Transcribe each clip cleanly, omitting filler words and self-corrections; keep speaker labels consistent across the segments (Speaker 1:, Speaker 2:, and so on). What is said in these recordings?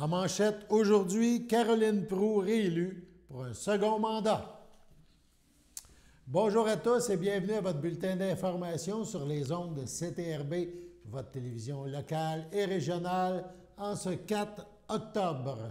Speaker 1: En manchette, aujourd'hui, Caroline Proulx réélue pour un second mandat. Bonjour à tous et bienvenue à votre bulletin d'information sur les ondes de CTRB, votre télévision locale et régionale, en ce 4 octobre.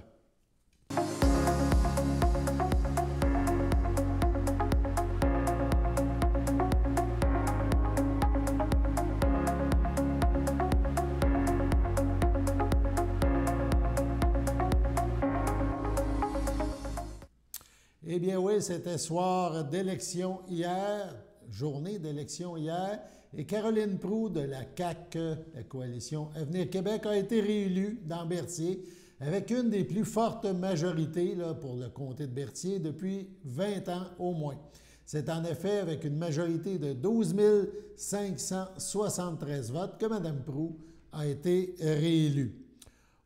Speaker 1: Eh bien oui, c'était soir d'élection hier, journée d'élection hier, et Caroline Proulx de la CAQ, la coalition Avenir Québec, a été réélue dans Berthier avec une des plus fortes majorités pour le comté de Berthier depuis 20 ans au moins. C'est en effet avec une majorité de 12 573 votes que Mme Proulx a été réélue.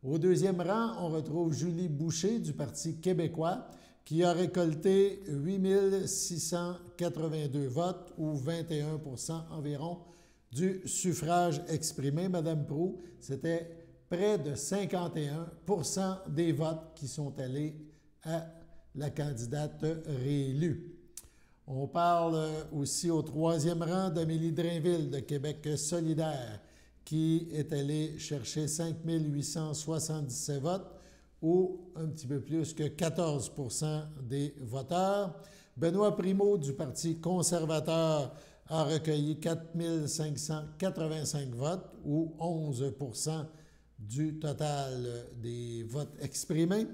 Speaker 1: Au deuxième rang, on retrouve Julie Boucher du Parti québécois, qui a récolté 8 682 votes, ou 21 % environ, du suffrage exprimé. Mme Proulx, c'était près de 51 % des votes qui sont allés à la candidate réélue. On parle aussi au troisième rang d'Amélie Drainville de Québec solidaire, qui est allée chercher 5 877 votes, ou un petit peu plus que 14 % des voteurs. Benoît Primeau du Parti conservateur a recueilli 4 585 votes, ou 11 % du total des votes exprimés.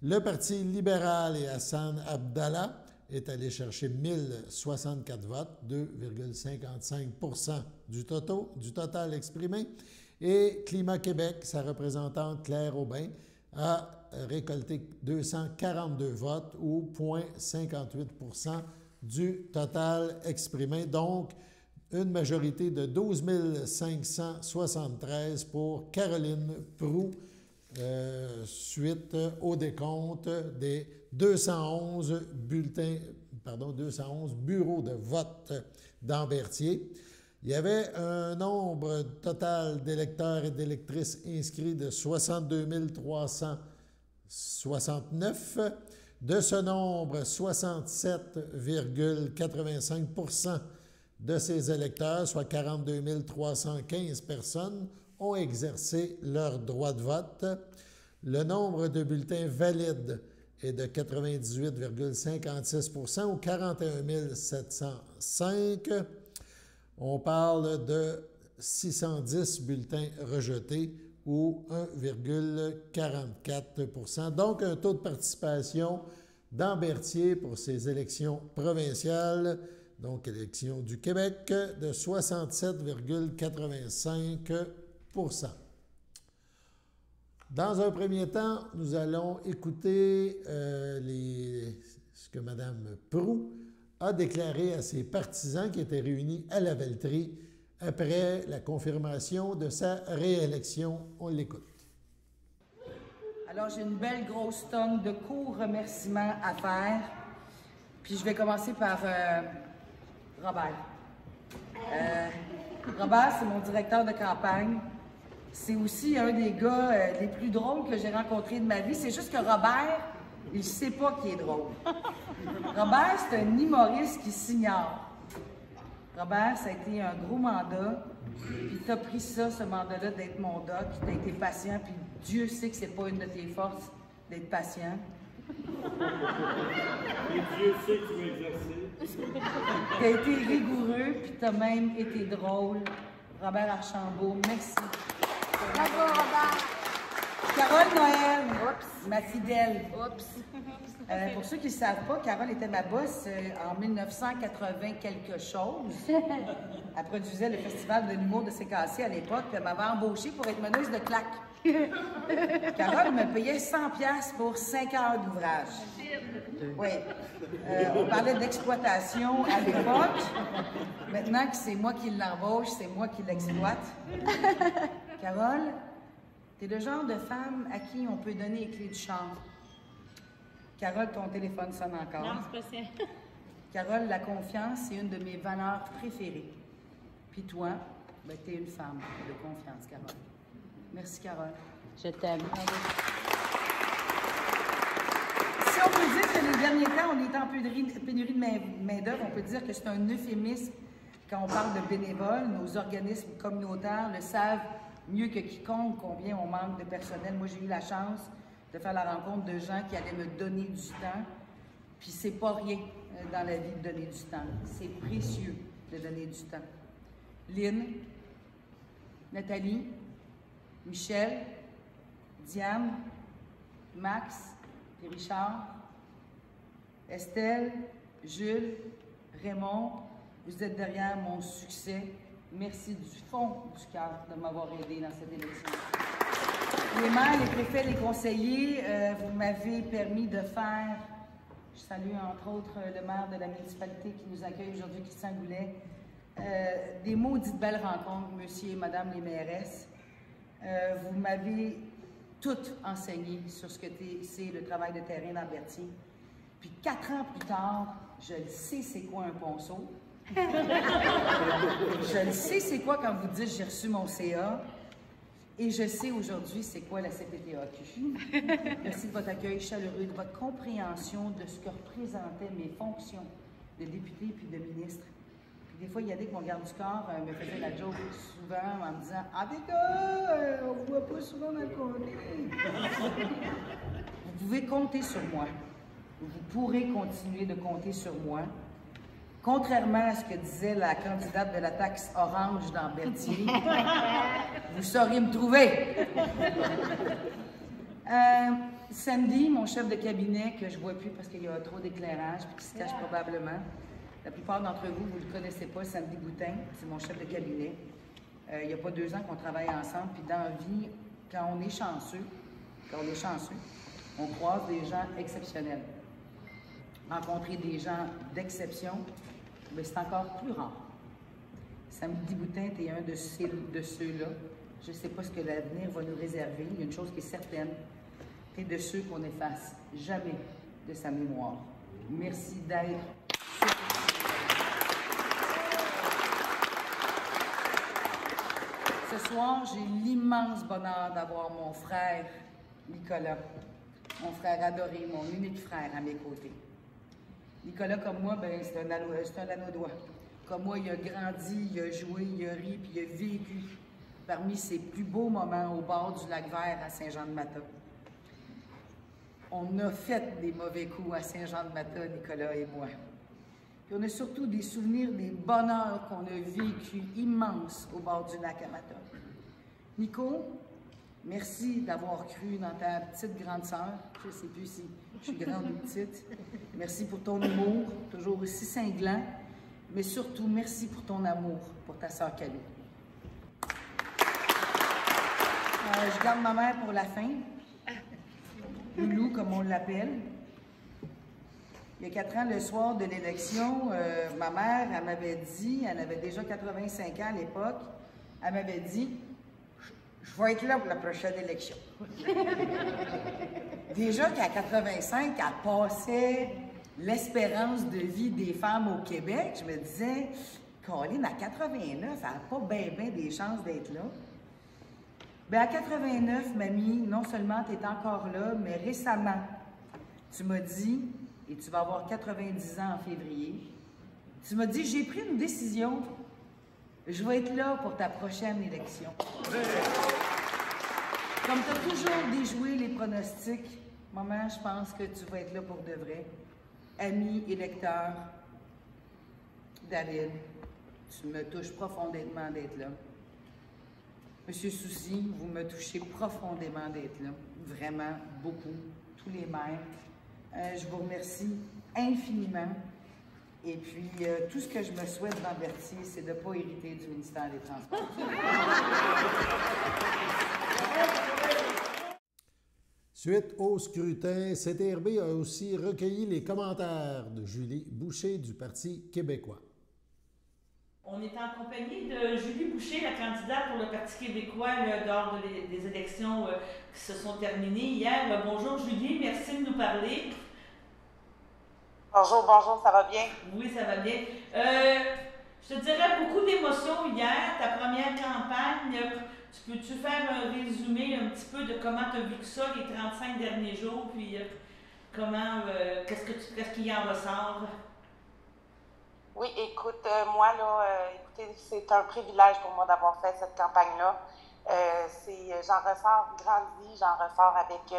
Speaker 1: Le Parti libéral et Hassan Abdallah est allé chercher 1064 votes, 2,55 % du total exprimé. Et Climat Québec, sa représentante Claire Aubin, a récolté 242 votes, ou 0,58 % du total exprimé. Donc, une majorité de 12 573 pour Caroline Proulx, suite au décompte des 211 bureaux de vote dans Berthier. Il y avait un nombre total d'électeurs et d'électrices inscrits de 62 369. De ce nombre, 67,85 % de ces électeurs, soit 42 315 personnes, ont exercé leur droit de vote. Le nombre de bulletins valides est de 98,56 % ou 41 705. On parle de 610 bulletins rejetés ou 1,44 %. Donc, un taux de participation dans Berthier pour ces élections provinciales, donc élections du Québec, de 67,85 %. Dans un premier temps, nous allons écouter ce que Mme Proulx a déclaré à ses partisans qui étaient réunis à la Velleterie après la confirmation de sa réélection. On l'écoute.
Speaker 2: Alors, j'ai une belle grosse tonne de courts remerciements à faire. Puis je vais commencer par Robert. Robert, c'est mon directeur de campagne. C'est aussi un des gars les plus drôles que j'ai rencontrés de ma vie. C'est juste que Robert, il ne sait pas qu'il est drôle. Robert, c'est un humoriste qui s'ignore. Robert, ça a été un gros mandat. Puis tu as pris ça, ce mandat-là, d'être mon doc. Tu as été patient. Puis Dieu sait que c'est pas une de tes forces d'être patient.
Speaker 3: Et Dieu sait que tu vas exercer.
Speaker 2: Tu as été rigoureux. Puis tu as même été drôle. Robert Archambault, merci.
Speaker 4: Bravo, Robert.
Speaker 2: Carole Noël,
Speaker 4: Oups.
Speaker 2: ma fidèle.
Speaker 4: Oups.
Speaker 2: Pour ceux qui ne savent pas, Carole était ma boss en 1980 quelque chose. Elle produisait le Festival de l'humour de CKC à l'époque, puis elle m'avait embauchée pour être meneuse de claques. Carole me payait 100$ pour 5 heures d'ouvrage. Oui. On parlait d'exploitation à l'époque. Maintenant que c'est moi qui l'embauche, c'est moi qui l'exploite. Carole, t'es le genre de femme à qui on peut donner les clés du char. Carole, ton téléphone sonne encore.
Speaker 4: Non, c'est pas ça.
Speaker 2: Carole, la confiance, c'est une de mes valeurs préférées. Puis toi, ben, t'es une femme de confiance, Carole. Merci, Carole.
Speaker 4: Je t'aime.
Speaker 2: Bravo. on peut dire que les derniers temps, on est en pénurie de main-d'œuvre, on peut dire que c'est un euphémisme quand on parle de bénévoles. Nos organismes communautaires le savent mieux que quiconque combien on manque de personnel. Moi, j'ai eu la chance de faire la rencontre de gens qui allaient me donner du temps. Puis c'est pas rien dans la vie de donner du temps. C'est précieux de donner du temps. Lynn, Nathalie, Michel, Diane, Max, et Richard, Estelle, Jules, Raymond, vous êtes derrière mon succès. Merci du fond du cœur de m'avoir aidé dans cette élection. Les maires, les préfets, les conseillers, vous m'avez permis de faire, je salue entre autres le maire de la municipalité qui nous accueille aujourd'hui, Christian Goulet, des maudites belles rencontres, monsieur et madame les mairesses. Vous m'avez toutes enseigné sur ce que c'est le travail de terrain dans Berthier. Puis 4 ans plus tard, je le sais c'est quoi un ponceau. Je le sais c'est quoi quand vous dites j'ai reçu mon CA. Et je sais aujourd'hui c'est quoi la CPTAQ. Merci de votre accueil chaleureux, de votre compréhension de ce que représentaient mes fonctions de député puis de ministre. Des fois, il y a des que mon garde du corps me faisait la joke souvent en me disant « Ah, des gars, on ne voit pas souvent dans le comté. » Vous pouvez compter sur moi. Vous pourrez continuer de compter sur moi. Contrairement à ce que disait la candidate de la taxe orange dans Berthier, vous sauriez me trouver. Sandy, mon chef de cabinet, que je ne vois plus parce qu'il y a trop d'éclairage et qui se cache probablement. La plupart d'entre vous, vous ne le connaissez pas, Sandy Boutin, c'est mon chef de cabinet. Il n'y a pas 2 ans qu'on travaille ensemble, puis dans la vie, quand on est chanceux, on croise des gens exceptionnels. Rencontrer des gens d'exception, mais c'est encore plus rare. Sandy Boutin, tu es un de ceux-là. Je ne sais pas ce que l'avenir va nous réserver. Il y a une chose qui est certaine. Tu es de ceux qu'on n'efface jamais de sa mémoire. Merci d'être. Ce soir, j'ai l'immense bonheur d'avoir mon frère Nicolas, mon frère adoré, mon unique frère à mes côtés. Nicolas, comme moi, ben, c'est un Lanaudois. Comme moi, il a grandi, il a joué, il a ri, puis il a vécu parmi ses plus beaux moments au bord du lac Vert à Saint-Jean-de-Mata. On a fait des mauvais coups à Saint-Jean-de-Mata, Nicolas et moi. Puis on a surtout des souvenirs des bonheurs qu'on a vécus immenses au bord du lac à Mata. Nico, merci d'avoir cru dans ta petite grande sœur. Je ne sais plus si je suis grande ou petite. Merci pour ton humour, toujours aussi cinglant. Mais surtout, merci pour ton amour pour ta sœur Calou. Je garde ma mère pour la fin. Loulou, comme on l'appelle. Il y a 4 ans, le soir de l'élection, ma mère, elle m'avait dit, elle avait déjà 85 ans à l'époque, elle m'avait dit « Je vais être là pour la prochaine élection. » Déjà qu'à 85, elle passait l'espérance de vie des femmes au Québec. Je me disais « Colline, à 89, elle n'a pas bien des chances d'être là. » Bien, à 89, mamie, non seulement tu es encore là, mais récemment, tu m'as dit, et tu vas avoir 90 ans en février, tu m'as dit, j'ai pris une décision, je vais être là pour ta prochaine élection. Comme tu as toujours déjoué les pronostics, maman, je pense que tu vas être là pour de vrai. Ami, électeur, David, tu me touches profondément d'être là. Monsieur Soucy, vous me touchez profondément d'être là, vraiment beaucoup, tous les maires. Je vous remercie infiniment. Et puis, tout ce que je me souhaite dans Berthier, c'est de ne pas hériter du ministère des Transports.
Speaker 1: Suite au scrutin, CTRB a aussi recueilli les commentaires de Julie Boucher du Parti québécois.
Speaker 5: On est en compagnie de Julie Boucher, la candidate pour le Parti québécois lors des élections qui se sont terminées hier. Bonjour Julie, merci de nous parler.
Speaker 6: Bonjour, bonjour, ça va bien?
Speaker 5: Oui, ça va bien. Je te dirais beaucoup d'émotions hier, ta première campagne. Peux-tu faire un résumé un petit peu de comment tu as vécu ça les 35 derniers jours, puis Comment, qu'est-ce qu'il en ressort?
Speaker 6: Oui, écoute, moi, là, écoutez, c'est un privilège pour moi d'avoir fait cette campagne-là. J'en ressors grandi, j'en ressors avec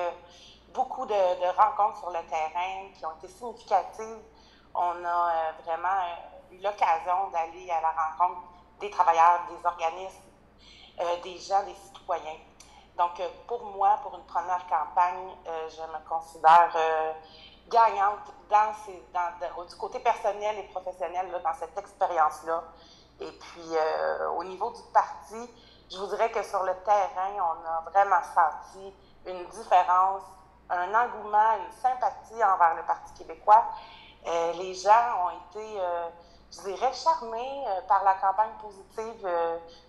Speaker 6: beaucoup de rencontres sur le terrain qui ont été significatives. On a vraiment eu l'occasion d'aller à la rencontre des travailleurs, des organismes, des gens, des citoyens. Donc, pour moi, pour une première campagne, je me considère gagnante du côté personnel et professionnel là, dans cette expérience-là. Et puis, au niveau du parti, je vous dirais que sur le terrain, on a vraiment senti une différence, un engouement, une sympathie envers le Parti québécois. Les gens ont été, je dirais, charmés par la campagne positive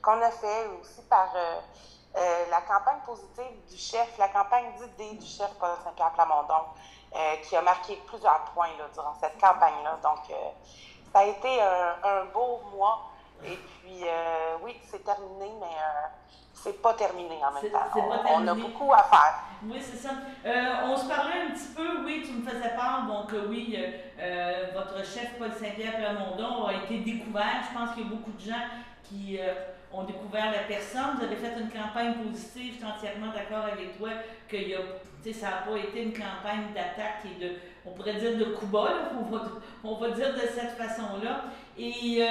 Speaker 6: qu'on a fait, aussi par la campagne positive du chef, la campagne d'idées du chef Paul Saint-Pierre Plamondon, qui a marqué plusieurs points là, durant cette campagne-là. Donc, ça a été un beau mois. Et puis, oui, c'est terminé, mais c'est pas terminé en même temps. On a beaucoup à faire.
Speaker 5: Oui, c'est ça. On se parlait un petit peu, oui, tu me faisais part, donc oui, votre chef Paul Saint-Pierre Plamondon a été découvert. Je pense qu'il y a beaucoup de gens qui ont découvert la personne. Vous avez fait une campagne positive, je suis entièrement d'accord avec toi que ça n'a pas été une campagne d'attaque et on pourrait dire de coups bas, on va dire de cette façon-là. Et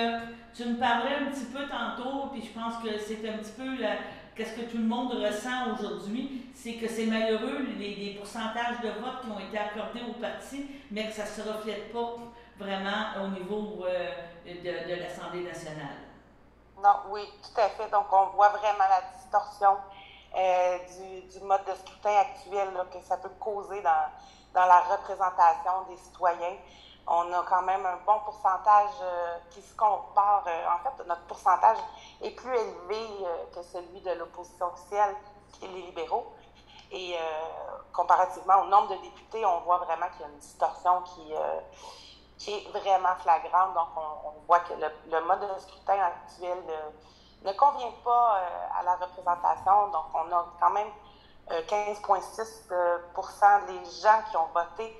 Speaker 5: tu me parlais un petit peu tantôt, puis je pense que c'est un petit peu qu'est-ce que tout le monde ressent aujourd'hui, c'est que c'est malheureux les pourcentages de votes qui ont été accordés au parti, mais que ça ne se reflète pas vraiment au niveau de l'Assemblée nationale.
Speaker 6: Non, oui, tout à fait. Donc, on voit vraiment la distorsion du mode de scrutin actuel là, que ça peut causer dans la représentation des citoyens. On a quand même un bon pourcentage qui se compare. En fait, notre pourcentage est plus élevé que celui de l'opposition officielle, qui est les libéraux. Et comparativement au nombre de députés, on voit vraiment qu'il y a une distorsion qui est vraiment flagrante. Donc, on voit que le mode de scrutin actuel ne convient pas à la représentation. Donc, on a quand même 15,6% des gens qui ont voté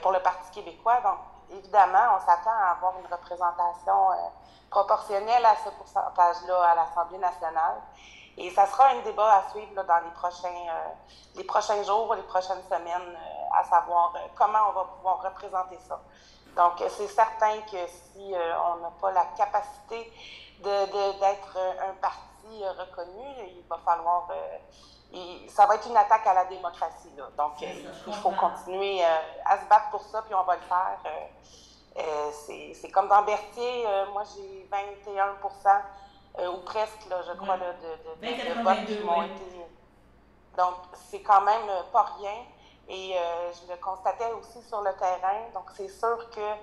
Speaker 6: pour le Parti québécois. Donc, évidemment, on s'attend à avoir une représentation proportionnelle à ce pourcentage-là à l'Assemblée nationale. Et ça sera un débat à suivre là, dans les prochains jours, les prochaines semaines, à savoir comment on va pouvoir représenter ça. Donc, c'est certain que si on n'a pas la capacité d'être un parti reconnu, il va falloir... ça va être une attaque à la démocratie. Là. Donc, il faut continuer à se battre pour ça, puis on va le faire. C'est comme dans Berthier, moi j'ai 21%, ou presque, là, je crois, là, de votes qui m'ont été... Donc, c'est quand même pas rien. Et je le constatais aussi sur le terrain. Donc, c'est sûr que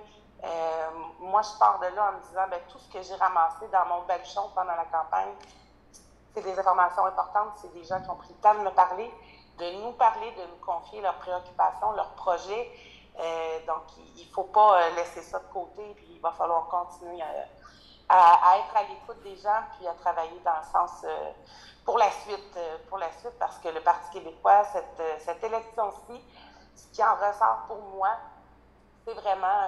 Speaker 6: moi, je pars de là en me disant, tout ce que j'ai ramassé dans mon baluchon pendant la campagne, c'est des informations importantes. C'est des gens qui ont pris le temps de me parler, de nous parler, de nous confier leurs préoccupations, leurs projets. Donc, il ne faut pas laisser ça de côté. Puis, il va falloir continuer à être à l'écoute des gens, puis à travailler dans le sens... pour la suite, parce que le Parti québécois, cette élection-ci, ce qui en ressort pour moi, c'est vraiment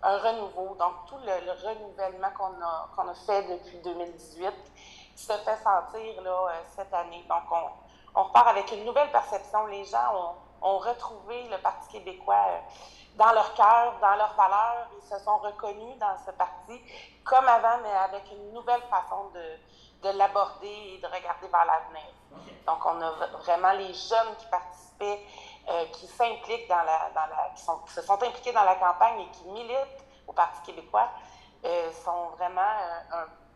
Speaker 6: un renouveau. Donc, tout le renouvellement qu'on a fait depuis 2018 se fait sentir là, cette année. Donc, on repart avec une nouvelle perception. Les gens ont retrouvé le Parti québécois dans leur cœur, dans leurs valeurs. Ils se sont reconnus dans ce parti comme avant, mais avec une nouvelle façon de l'aborder et de regarder vers l'avenir. Okay. Donc, on a vraiment les jeunes qui participaient, qui s'impliquent qui se sont impliqués dans la campagne et qui militent au Parti québécois, sont vraiment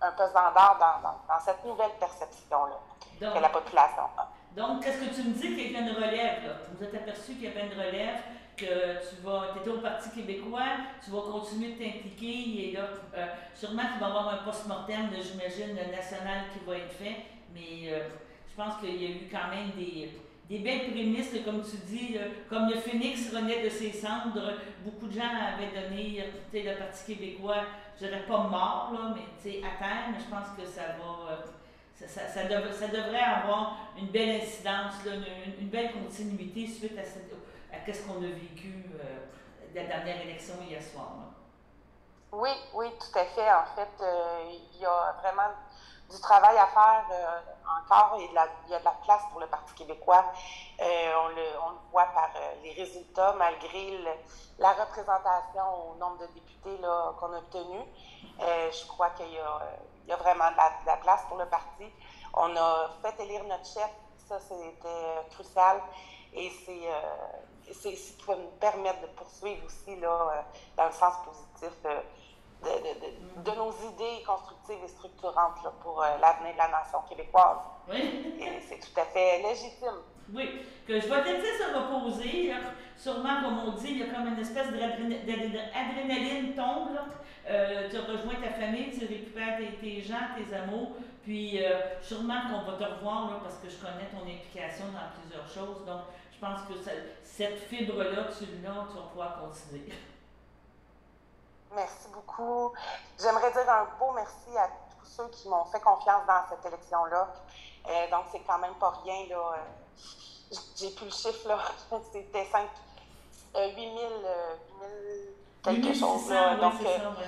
Speaker 6: un pesant d'or dans cette nouvelle perception-là que la population a.
Speaker 5: Donc, qu'est-ce que tu me dis qu'il y a une relève, là? Vous êtes aperçu qu'il y avait une relève, que tu étais au Parti québécois, tu vas continuer de t'impliquer, et là, sûrement qu'il va y avoir un post-mortem, j'imagine, national qui va être fait, mais je pense qu'il y a eu quand même des belles prémices, là, comme tu dis, là, comme le phénix renaît de ses cendres. Beaucoup de gens avaient donné le Parti québécois, je dirais pas mort, là, mais à terre, mais je pense que ça va... Ça devrait avoir une belle incidence, là, une belle continuité suite à à ce qu'on a vécu la dernière élection hier soir. Là.
Speaker 6: Oui, oui, tout à fait. En fait, il y a vraiment du travail à faire encore et il y a de la place pour le Parti québécois. On le voit par les résultats, malgré la représentation au nombre de députés qu'on a obtenu. Je crois qu'il y a vraiment de la place pour le parti. On a fait élire notre chef, ça c'était crucial et c'est ce qui va nous permettre de poursuivre aussi là, dans le sens positif de nos idées constructives et structurantes là, pour l'avenir de la nation québécoise.
Speaker 5: Oui.
Speaker 6: Et c'est tout à fait légitime.
Speaker 5: Oui, que je vais te laisser se reposer. Là. Sûrement, comme on dit, il y a comme une espèce d'adrénaline tombe. Tu rejoins ta famille, tu récupères tes gens, tes amours. Puis sûrement qu'on va te revoir là, parce que je connais ton implication dans plusieurs choses. Donc, je pense que cette fibre-là, tu vas pouvoir continuer.
Speaker 6: Merci beaucoup. J'aimerais dire un beau merci à tous ceux qui m'ont fait confiance dans cette élection-là. Donc, c'est quand même pas rien, là. J'ai plus le chiffre, là. C'était 8 000 quelque chose, là.
Speaker 5: Oui,
Speaker 6: donc,
Speaker 5: c'est ça, ouais.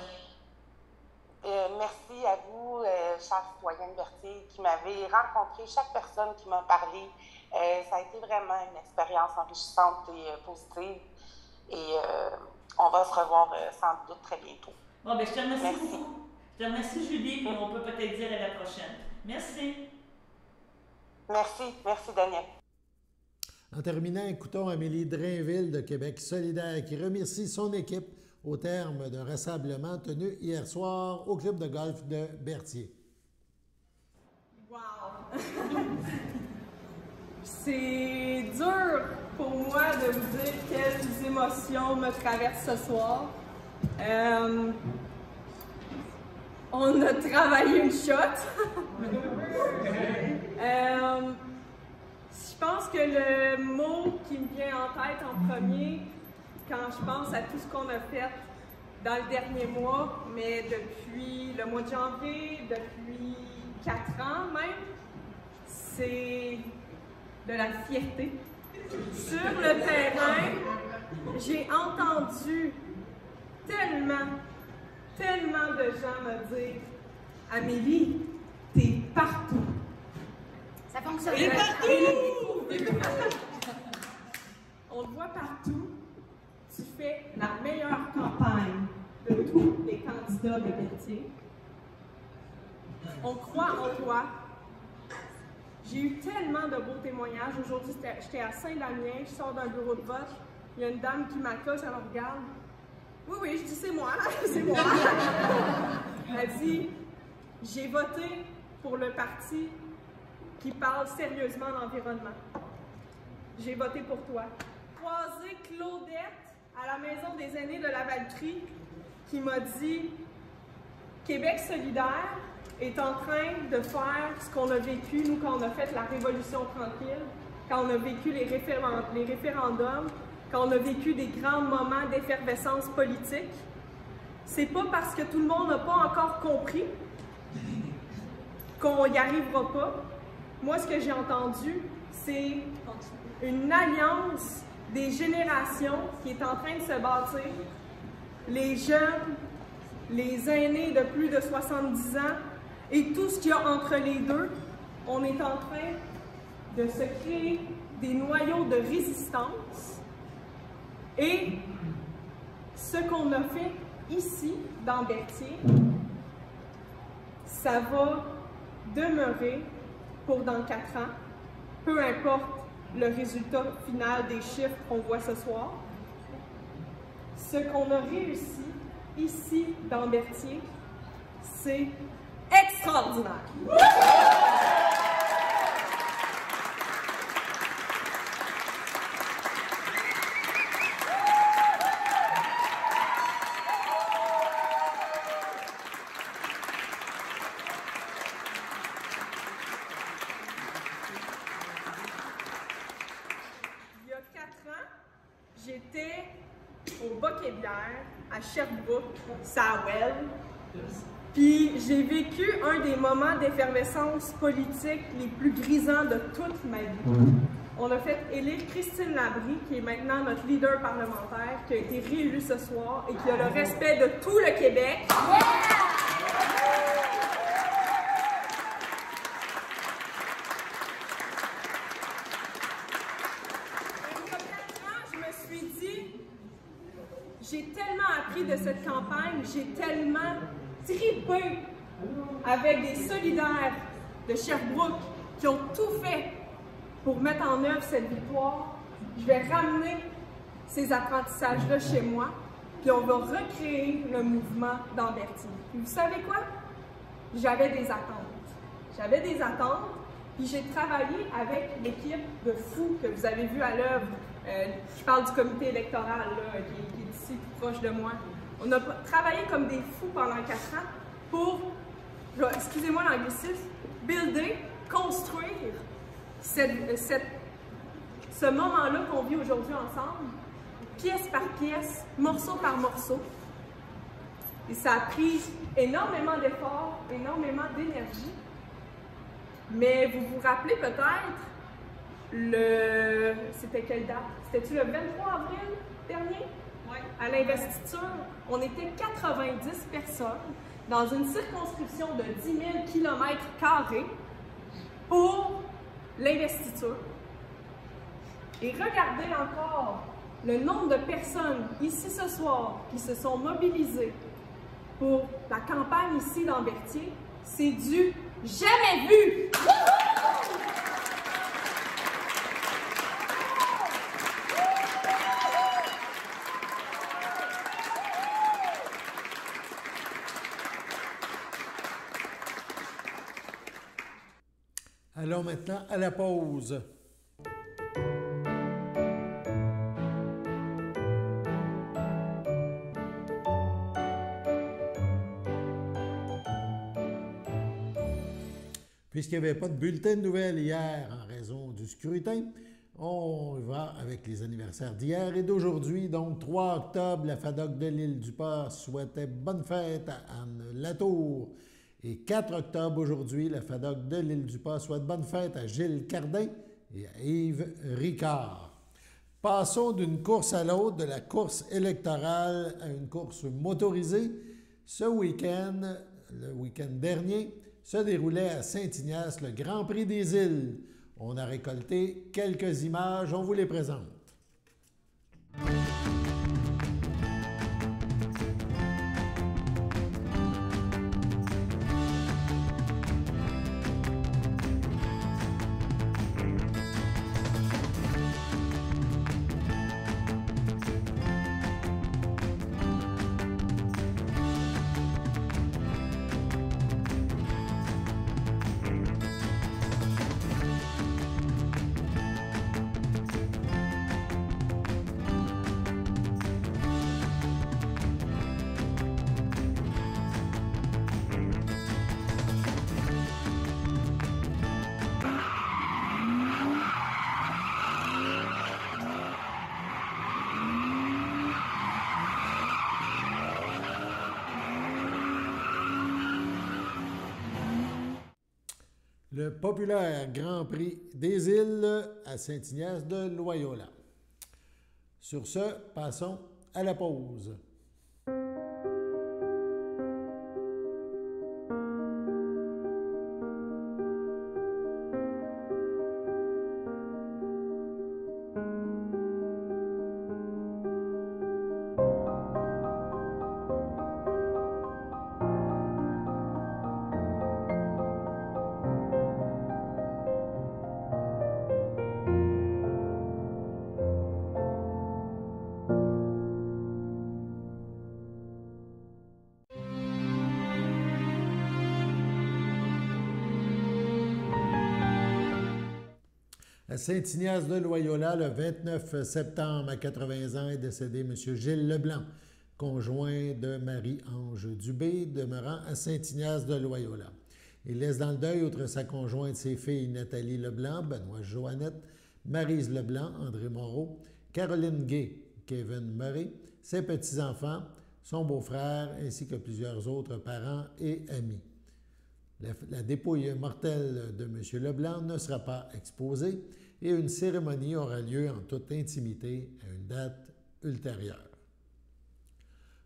Speaker 6: merci à vous, chers citoyens de Berthier, qui m'avez rencontré, chaque personne qui m'a parlé. Ça a été vraiment une expérience enrichissante et positive. Et on va se revoir sans doute très bientôt.
Speaker 5: Bon, ben, je te remercie beaucoup. Je te remercie, Julie, puis on peut peut-être dire à la prochaine. Merci.
Speaker 6: Merci. Merci, Daniel.
Speaker 1: En terminant, écoutons Amélie Drainville de Québec solidaire qui remercie son équipe au terme d'un rassemblement tenu hier soir au club de golf de Berthier.
Speaker 7: Wow! C'est dur pour moi de vous dire quelles émotions me traversent ce soir. On a travaillé une shot. Je pense que le mot qui me vient en tête en premier, quand je pense à tout ce qu'on a fait dans le dernier mois, mais depuis le mois de janvier, depuis 4 ans même, c'est de la fierté. Sur le terrain, j'ai entendu tellement de gens me dire « Amélie, t'es partout ».
Speaker 4: Ça fonctionne.
Speaker 7: Et partout! On te voit partout. Tu fais la meilleure campagne de tous les candidats de Berthier. On croit en toi. J'ai eu tellement de beaux témoignages. Aujourd'hui, j'étais à Saint-Damien, je sors d'un bureau de vote. Il y a une dame qui m'accoche, elle me regarde. Oui, je dis c'est moi, c'est moi. Elle dit, j'ai voté pour le parti qui parle sérieusement d'environnement. J'ai voté pour toi. Croisé Claudette à la Maison des aînés de la Valtrie qui m'a dit « Québec solidaire est en train de faire ce qu'on a vécu, nous, quand on a fait la Révolution tranquille, quand on a vécu les référendums, quand on a vécu des grands moments d'effervescence politique. C'est pas parce que tout le monde n'a pas encore compris qu'on n'y arrivera pas. Moi, ce que j'ai entendu, c'est une alliance des générations qui est en train de se bâtir. Les jeunes, les aînés de plus de 70 ans et tout ce qu'il y a entre les deux, on est en train de se créer des noyaux de résistance. Et ce qu'on a fait ici, dans Berthier, ça va demeurer pour dans 4 ans, peu importe le résultat final des chiffres qu'on voit ce soir. Ce qu'on a réussi ici, dans Berthier, c'est extraordinaire! J'étais au Boc-et-Bière, à Sherbrooke, Sawell, puis j'ai vécu un des moments d'effervescence politique les plus grisants de toute ma vie. on a fait élire Christine Labrie, qui est maintenant notre leader parlementaire, qui a été réélue ce soir et qui a le respect de tout le Québec. J'ai tellement appris de cette campagne, j'ai tellement tripé avec des solidaires de Sherbrooke qui ont tout fait pour mettre en œuvre cette victoire. Je vais ramener ces apprentissages-là chez moi, puis on va recréer le mouvement d'Ambertine. Puis vous savez quoi? J'avais des attentes. J'avais des attentes, puis j'ai travaillé avec l'équipe de fous que vous avez vu à l'œuvre. Je parle du comité électoral là, qui est ici, tout proche de moi. On a travaillé comme des fous pendant 4 ans pour, excusez-moi l'anglicisme, builder, construire ce moment-là qu'on vit aujourd'hui ensemble, pièce par pièce, morceau par morceau. Et ça a pris énormément d'efforts, énormément d'énergie. Mais vous vous rappelez peut-être, c'était quelle date? C'était-tu le 23 avril dernier? Oui. À l'investiture, on était 90 personnes dans une circonscription de 10 000 km² pour l'investiture. Et regardez encore le nombre de personnes ici ce soir qui se sont mobilisées pour la campagne ici dans Berthier. C'est du jamais vu!
Speaker 1: Allons maintenant à la pause. Puisqu'il n'y avait pas de bulletin de nouvelles hier en raison du scrutin, on va avec les anniversaires d'hier et d'aujourd'hui. Donc, 3 octobre, la FADOC de l'Île-du-Port souhaitait bonne fête à Anne Latour. Et 4 octobre, aujourd'hui, la FADOC de l'Île-du-Port souhaite bonne fête à Gilles Cardin et à Yves Ricard. Passons d'une course à l'autre, de la course électorale à une course motorisée. Ce week-end, le week-end dernier, se déroulait à Saint-Ignace le Grand Prix des Îles. On a récolté quelques images, on vous les présente. Le populaire Grand Prix des Îles à Saint-Ignace de Loyola. Sur ce, passons à la pause. À Saint-Ignace de Loyola, le 29 septembre, à 80 ans, est décédé M. Gilles Leblanc, conjoint de Marie-Ange Dubé, demeurant à Saint-Ignace de Loyola. Il laisse dans le deuil, outre sa conjointe, ses filles Nathalie Leblanc, Benoît Joannette, Maryse Leblanc, André Moreau, Caroline Gay, Kevin Murray, ses petits-enfants, son beau-frère, ainsi que plusieurs autres parents et amis. La dépouille mortelle de M. Leblanc ne sera pas exposée et une cérémonie aura lieu en toute intimité à une date ultérieure.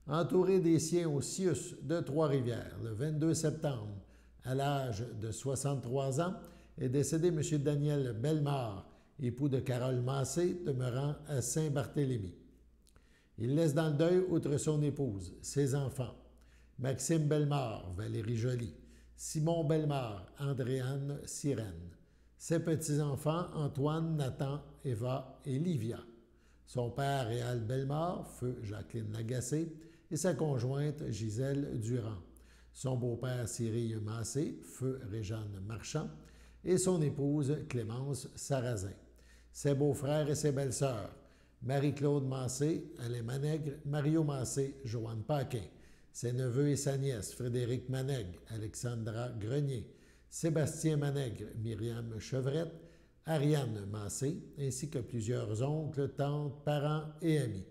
Speaker 1: Entouré des siens au CIUS de Trois-Rivières, le 22 septembre, à l'âge de 63 ans, est décédé M. Daniel Bellemare, époux de Carole Massé, demeurant à Saint-Barthélemy. Il laisse dans le deuil, outre son épouse, ses enfants, Maxime Bellemare, Valérie Joly, Simon Bellemare, Andréane Sirène, ses petits-enfants Antoine, Nathan, Eva et Livia, son père Réal Bellemare, feu Jacqueline Lagacé, et sa conjointe Gisèle Durand, son beau-père Cyrille Massé, feu Réjeanne Marchand, et son épouse Clémence Sarrazin, ses beaux-frères et ses belles-sœurs, Marie-Claude Massé, Alain Manègre, Mario Massé, Joanne Paquin, ses neveux et sa nièce, Frédéric Manègre, Alexandra Grenier, Sébastien Manègre, Myriam Chevrette, Ariane Massé, ainsi que plusieurs oncles, tantes, parents et amis.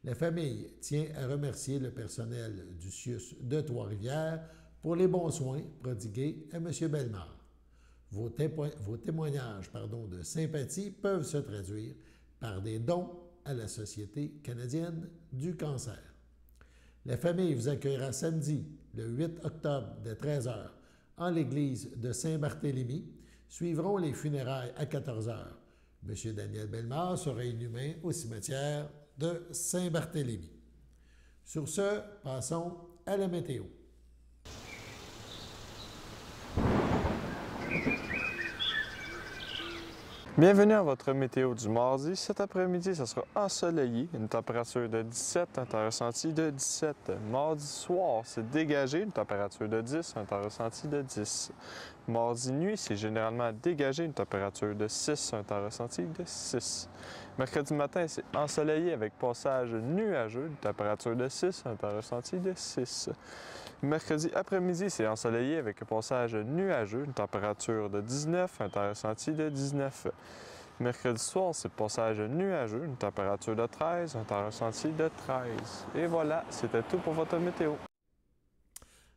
Speaker 1: La famille tient à remercier le personnel du CIUS de Trois-Rivières pour les bons soins prodigués à M. Bellemare. Vos témoignages de sympathie peuvent se traduire par des dons à la Société canadienne du cancer. La famille vous accueillera samedi, le 8 octobre, dès 13 h, en l'église de Saint-Barthélemy. Suivront les funérailles à 14 h. M. Daniel Bellemare sera inhumé au cimetière de Saint-Barthélemy. Sur ce, passons à la météo.
Speaker 8: Bienvenue à votre météo du mardi. Cet après-midi, ce sera ensoleillé, une température de 17, un temps ressenti de 17. Mardi soir, c'est dégagé, une température de 10, un temps ressenti de 10. Mardi nuit, c'est généralement dégagé, une température de 6, un temps ressenti de 6. Mercredi matin, c'est ensoleillé avec passage nuageux, une température de 6, un temps ressenti de 6. Mercredi après-midi, c'est ensoleillé avec un passage nuageux, une température de 19, un temps ressenti de 19. Mercredi soir, c'est passage nuageux, une température de 13, un temps ressenti de 13. Et voilà, c'était tout pour votre météo.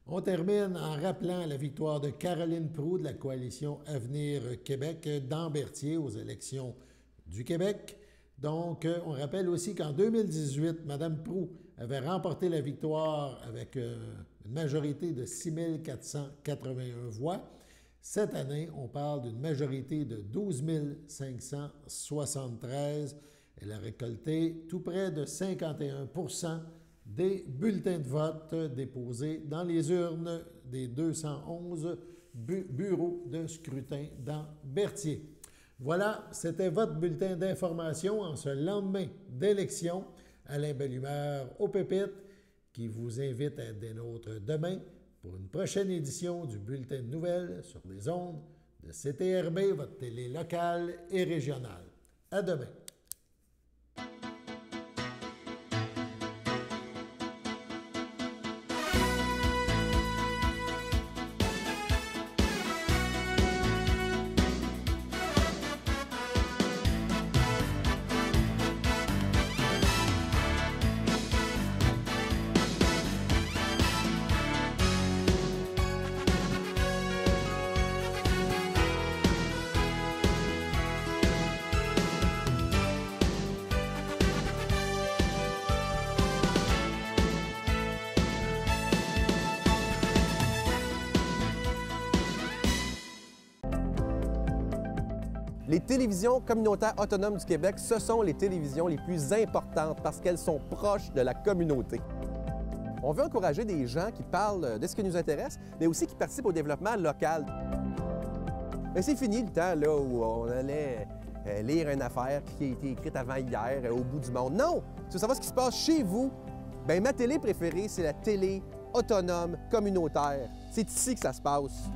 Speaker 1: On termine en rappelant la victoire de Caroline Proulx de la coalition Avenir Québec dans Berthier aux élections du Québec. Donc, on rappelle aussi qu'en 2018, Mme Proulx avait remporté la victoire avec une majorité de 6 481 voix. Cette année, on parle d'une majorité de 12 573. Elle a récolté tout près de 51 % des bulletins de vote déposés dans les urnes des 211 bureaux de scrutin dans Berthier. Voilà, c'était votre bulletin d'information en ce lendemain d'élection. Alain Bellumeur au Pépites, qui vous invite à être des nôtres demain pour une prochaine édition du bulletin de nouvelles sur les ondes de CTRB, votre télé locale et régionale. À demain.
Speaker 9: Les télévisions communautaires autonomes du Québec, ce sont les télévisions les plus importantes parce qu'elles sont proches de la communauté. On veut encourager des gens qui parlent de ce qui nous intéresse, mais aussi qui participent au développement local. Mais c'est fini le temps là, où on allait lire une affaire qui a été écrite avant hier au bout du monde. Non! Tu veux savoir ce qui se passe chez vous? Bien, ma télé préférée, c'est la télé autonome communautaire. C'est ici que ça se passe.